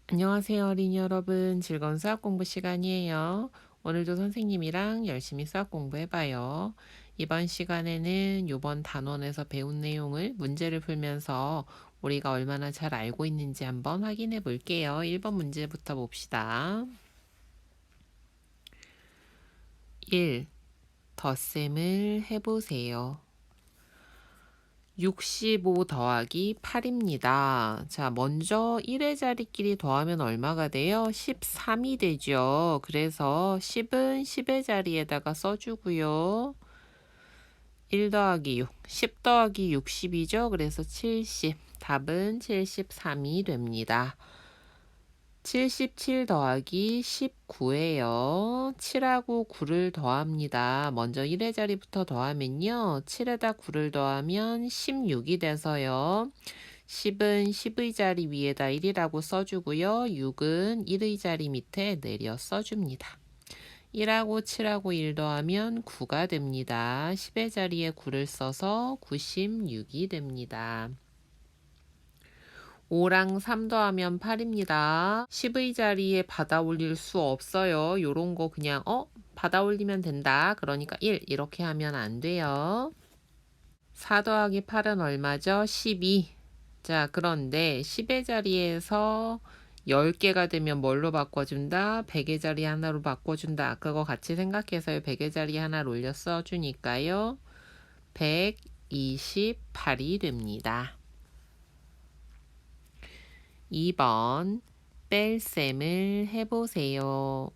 안녕하세요, 어린이 여러분. 즐거운 수학 공부 시간이에요. 오늘도 선생님이랑 열심히 수학 공부해봐요. 이번 시간에는 이번 단원에서 배운 내용을 문제를 풀면서 우리가 얼마나 잘 알고 있는지 한번 확인해 볼게요. 1번 문제부터 봅시다. 1. 덧셈을 해보세요. 65 더하기 8입니다. 자, 먼저 1의 자리끼리 더하면 얼마가 돼요? 13이 되죠. 그래서 10은 10의 자리에다가 써주고요. 1 더하기 6, 10 더하기 60이죠. 그래서 70. 답은 73이 됩니다. 77 더하기 19예요. 7하고 9를 더합니다. 먼저 1의 자리부터 더하면요. 7에다 9를 더하면 16이 돼서요. 10은 10의 자리 위에다 1이라고 써주고요. 6은 1의 자리 밑에 내려 써줍니다. 1하고 7하고 1 더하면 9가 됩니다. 10의 자리에 9를 써서 96이 됩니다. 5랑 3 더하면 8입니다. 10의 자리에 받아 올릴 수 없어요. 요런 거 그냥 받아 올리면 된다. 그러니까 1 이렇게 하면 안 돼요. 4 더하기 8은 얼마죠? 12. 자, 그런데 10의 자리에서 10개가 되면 뭘로 바꿔준다? 100의 자리 하나로 바꿔준다. 그거 같이 생각해서요. 100의 자리 하나를 올려 써주니까요. 128이 됩니다. 2번 뺄셈을 해보세요.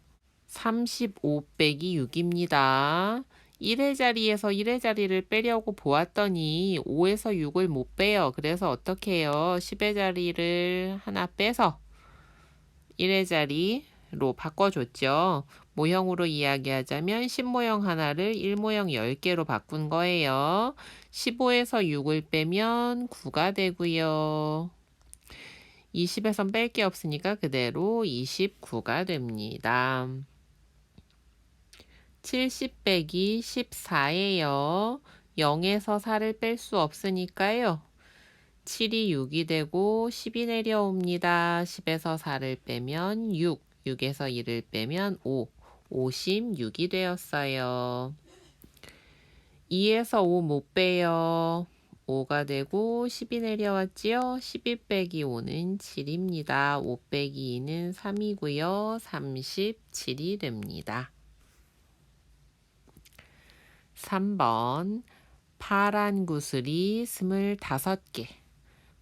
35 빼기 6입니다. 1의 자리에서 1의 자리를 빼려고 보았더니 5에서 6을 못 빼요. 그래서 어떻게 해요? 10의 자리를 하나 빼서 1의 자리로 바꿔줬죠. 모형으로 이야기하자면 10모형 하나를 1모형 10개로 바꾼 거예요. 15에서 6을 빼면 9가 되고요. 20에선 뺄 게 없으니까 그대로 29가 됩니다. 70 빼기 14예요. 0에서 4를 뺄 수 없으니까요. 7이 6이 되고 10이 내려옵니다. 10에서 4를 빼면 6, 6에서 2를 빼면 5, 56이 되었어요. 2에서 5 못 빼요. 5가 되고 10이 내려왔지요. 12 빼기 5는 7입니다. 5 빼기 2는 3이고요. 37이 됩니다. 3번 파란 구슬이 25개,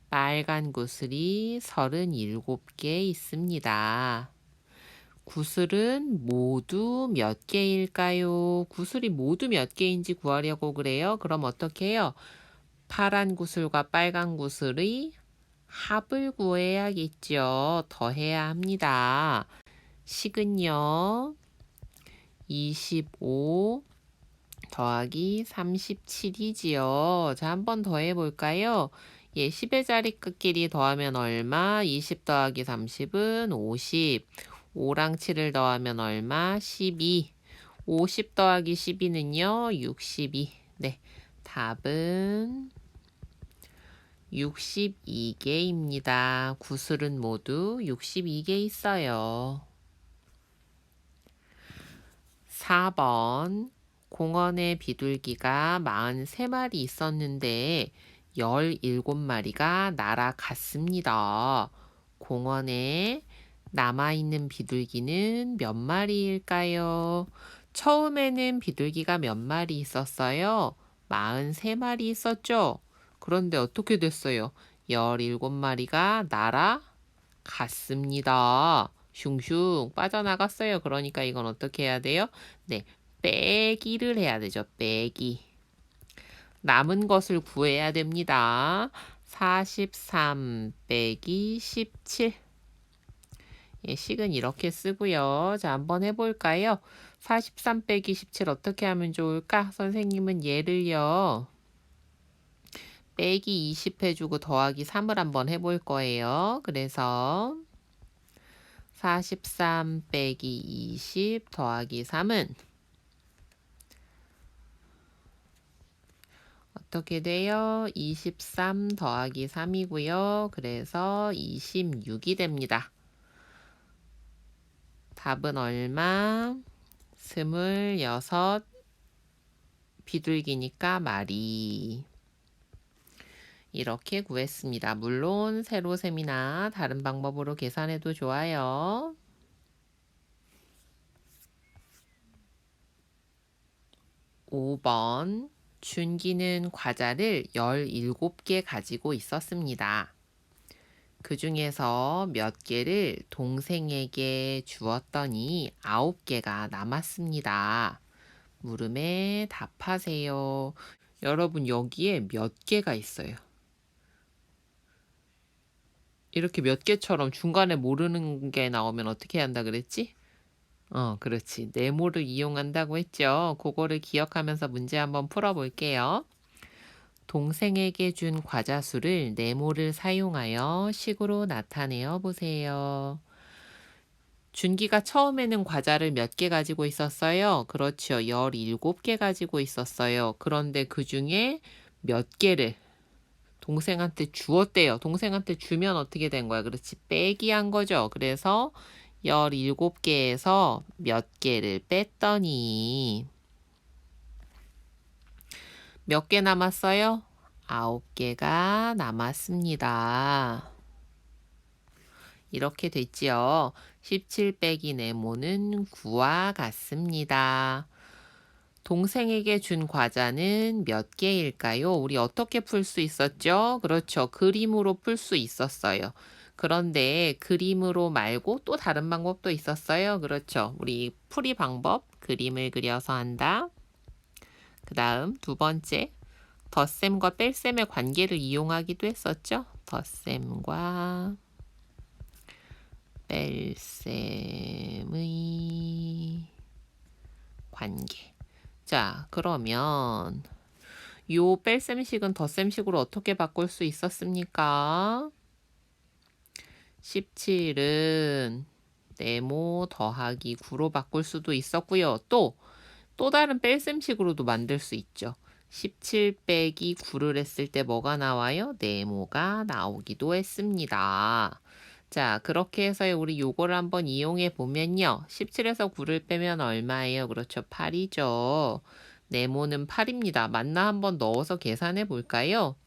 빨간 구슬이 37개 있습니다. 구슬은 모두 몇 개일까요? 구슬이 모두 몇 개인지 구하려고 그래요. 그럼 어떻게 해요? 파란 구슬과 빨간 구슬의 합을 구해야겠죠. 더해야 합니다. 식은요. 25 더하기 37이지요. 자, 한번 더해볼까요? 10의 자리끼리 더하면 얼마? 20 더하기 30은 50. 5랑 7을 더하면 얼마? 12. 50 더하기 12는요. 62. 네, 답은 62개입니다. 구슬은 모두 62개 있어요. 4번 공원에 비둘기가 43마리 있었는데 17마리가 날아갔습니다. 공원에 남아있는 비둘기는 몇 마리일까요? 처음에는 비둘기가 몇 마리 있었어요? 43마리 있었죠? 그런데 어떻게 됐어요? 17마리가 날아갔습니다. 슝슝 빠져나갔어요. 그러니까 이건 어떻게 해야 돼요? 네, 빼기를 해야 되죠. 빼기. 남은 것을 구해야 됩니다. 43 빼기 17. 식은 이렇게 쓰고요. 자, 한번 해볼까요? 43 빼기 17 어떻게 하면 좋을까? 선생님은 얘를요. 빼기 20 해주고 더하기 3을 한번 해볼 거예요. 그래서 43 빼기 20 더하기 3은 어떻게 돼요? 23 더하기 3이고요. 그래서 26이 됩니다. 답은 얼마? 26 비둘기니까 마리. 이렇게 구했습니다. 물론 세로셈이나 다른 방법으로 계산해도 좋아요. 5번. 준기는 과자를 17개 가지고 있었습니다. 그 중에서 몇 개를 동생에게 주었더니 9개가 남았습니다. 물음에 답하세요. 여러분, 여기에 몇 개가 있어요. 이렇게 몇 개처럼 중간에 모르는 게 나오면 어떻게 한다 그랬지? 그렇지. 네모를 이용한다고 했죠. 그거를 기억하면서 문제 한번 풀어볼게요. 동생에게 준 과자 수를 네모를 사용하여 식으로 나타내어 보세요. 준기가 처음에는 과자를 몇 개 가지고 있었어요? 그렇죠. 17개 가지고 있었어요. 그런데 그 중에 몇 개를 동생한테 주었대요. 동생한테 주면 어떻게 된 거야? 그렇지. 빼기 한 거죠. 그래서 17개에서 몇 개를 뺐더니 몇 개 남았어요? 9개가 남았습니다. 이렇게 됐지요. 17 빼기 네모는 9와 같습니다. 동생에게 준 과자는 몇 개일까요? 우리 어떻게 풀 수 있었죠? 그렇죠. 그림으로 풀 수 있었어요. 그런데 그림으로 말고 또 다른 방법도 있었어요. 그렇죠. 우리 풀이 방법, 그림을 그려서 한다. 그 다음 두 번째, 덧셈과 뺄셈의 관계를 이용하기도 했었죠. 덧셈과 뺄셈의 관계. 자, 그러면 요 뺄셈식은 덧셈식으로 어떻게 바꿀 수 있었습니까? 17은 네모 더하기 9로 바꿀 수도 있었고요. 또 다른 뺄셈식으로도 만들 수 있죠. 17 빼기 9를 했을 때 뭐가 나와요? 네모가 나오기도 했습니다. 자, 그렇게 해서 우리 요거를 한번 이용해 보면요. 17에서 9를 빼면 얼마예요? 그렇죠. 8이죠. 네모는 8입니다. 맞나 한번 넣어서 계산해 볼까요?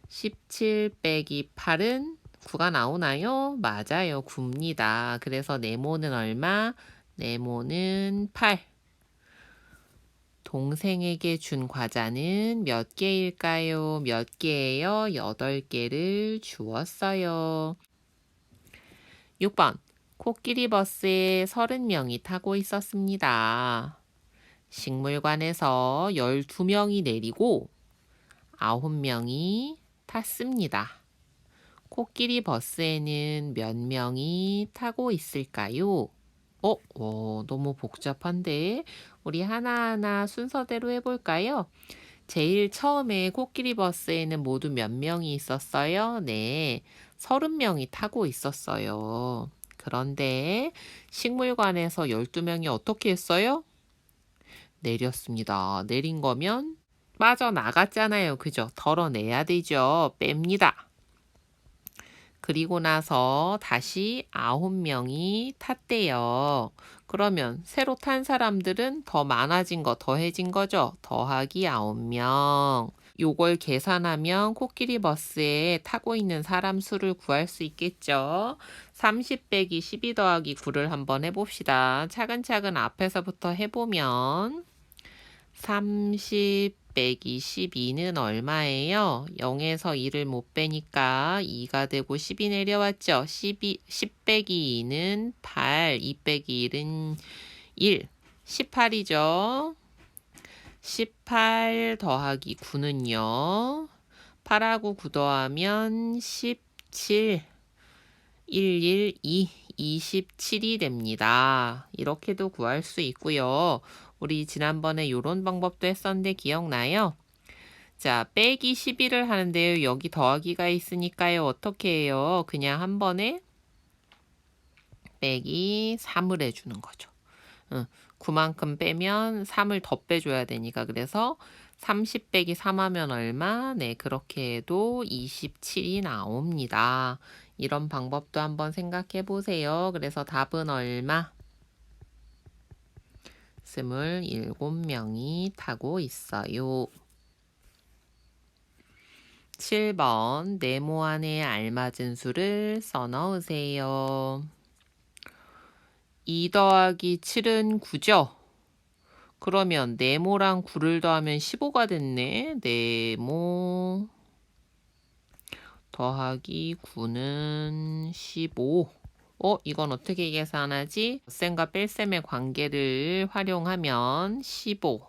17 빼기 8은 9가 나오나요? 맞아요. 9입니다. 그래서 네모는 얼마? 네모는 8. 동생에게 준 과자는 몇 개일까요? 몇 개예요? 8개를 주었어요. 6번. 코끼리 버스에 30명이 타고 있었습니다. 식물관에서 12명이 내리고 9명이 탔습니다. 코끼리 버스에는 몇 명이 타고 있을까요? 너무 복잡한데 우리 하나하나 순서대로 해볼까요? 제일 처음에 코끼리 버스에는 모두 몇 명이 있었어요? 네, 30명이 타고 있었어요. 그런데 식물관에서 12명이 어떻게 했어요? 내렸습니다. 내린 거면 빠져나갔잖아요. 그죠? 덜어내야 되죠. 뺍니다. 그리고 나서 다시 9명이 탔대요. 그러면 새로 탄 사람들은 더 많아진 거, 더해진 거죠? 더하기 9명. 요걸 계산하면 코끼리 버스에 타고 있는 사람 수를 구할 수 있겠죠? 30 빼기 12 더하기 9를 한번 해봅시다. 차근차근 앞에서부터 해보면 30 빼기 12는 얼마예요? 0에서 2를 못 빼니까 2가 되고 10이 내려왔죠? 10 빼기 2는 8, 2 빼기 1은 1, 18이죠? 18 더하기 9는요. 8하고 9 더하면 17, 112, 27이 됩니다. 이렇게도 구할 수 있고요. 우리 지난번에 이런 방법도 했었는데 기억나요? 자, 빼기 12를 하는데요. 여기 더하기가 있으니까요. 어떻게 해요? 그냥 한 번에 빼기 3을 해주는 거죠. 9만큼 빼면 3을 더 빼줘야 되니까 그래서 30 빼기 3 하면 얼마? 네, 그렇게 해도 27이 나옵니다. 이런 방법도 한번 생각해 보세요. 그래서 답은 얼마? 27명이 타고 있어요. 7번 네모안에 알맞은 수를 써넣으세요. 2 더하기 7은 9죠? 그러면 네모랑 9를 더하면 15가 됐네. 네모 더하기 9는 15. 이건 어떻게 계산하지? 셈과 뺄셈의 관계를 활용하면 15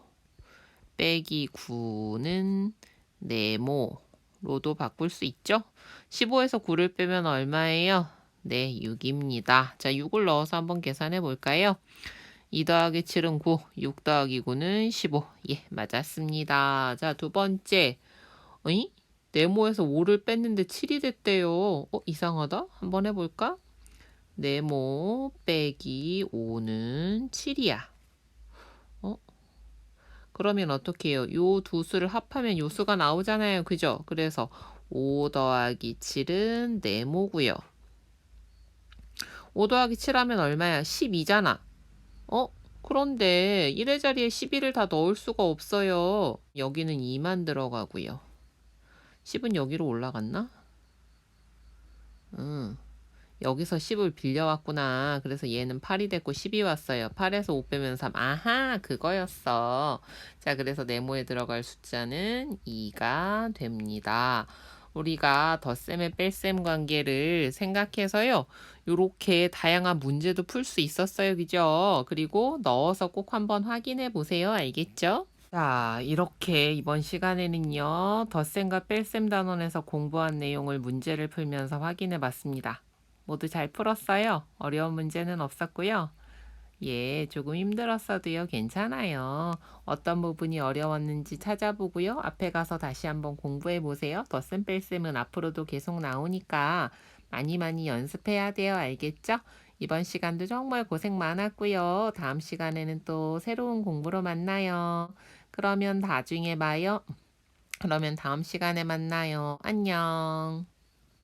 빼기 9는 네모로도 바꿀 수 있죠? 15에서 9를 빼면 얼마예요? 네, 6입니다. 자, 6을 넣어서 한번 계산해 볼까요? 2 더하기 7은 9, 6 더하기 9는 15. 예, 맞았습니다. 자, 두 번째. 어이? 네모에서 5를 뺐는데 7이 됐대요. 이상하다. 한번 해볼까? 네모 빼기 5는 7이야. 그러면 어떻게 해요? 요 두 수를 합하면 요 수가 나오잖아요. 그죠? 그래서 5 더하기 7은 네모고요. 5 더하기 7 하면 얼마야? 12잖아. 그런데 1의 자리에 12를 다 넣을 수가 없어요. 여기는 2만 들어가고요. 10은 여기로 올라갔나? 여기서 10을 빌려왔구나. 그래서 얘는 8이 됐고 10이 왔어요. 8에서 5 빼면 3. 아하, 그거였어. 자, 그래서 네모에 들어갈 숫자는 2가 됩니다. 우리가 덧셈의 뺄셈 관계를 생각해서요. 요렇게 다양한 문제도 풀 수 있었어요. 그죠? 그리고 넣어서 꼭 한번 확인해 보세요. 알겠죠? 자, 이렇게 이번 시간에는요, 덧셈과 뺄셈 단원에서 공부한 내용을 문제를 풀면서 확인해 봤습니다. 모두 잘 풀었어요? 어려운 문제는 없었고요. 예, 조금 힘들었어도요, 괜찮아요. 어떤 부분이 어려웠는지 찾아보고요. 앞에 가서 다시 한번 공부해 보세요. 덧셈 뺄셈은 앞으로도 계속 나오니까 많이 많이 연습해야 돼요. 알겠죠? 이번 시간도 정말 고생 많았고요. 다음 시간에는 또 새로운 공부로 만나요. 그러면 나중에 봐요. 그러면 다음 시간에 만나요. 안녕.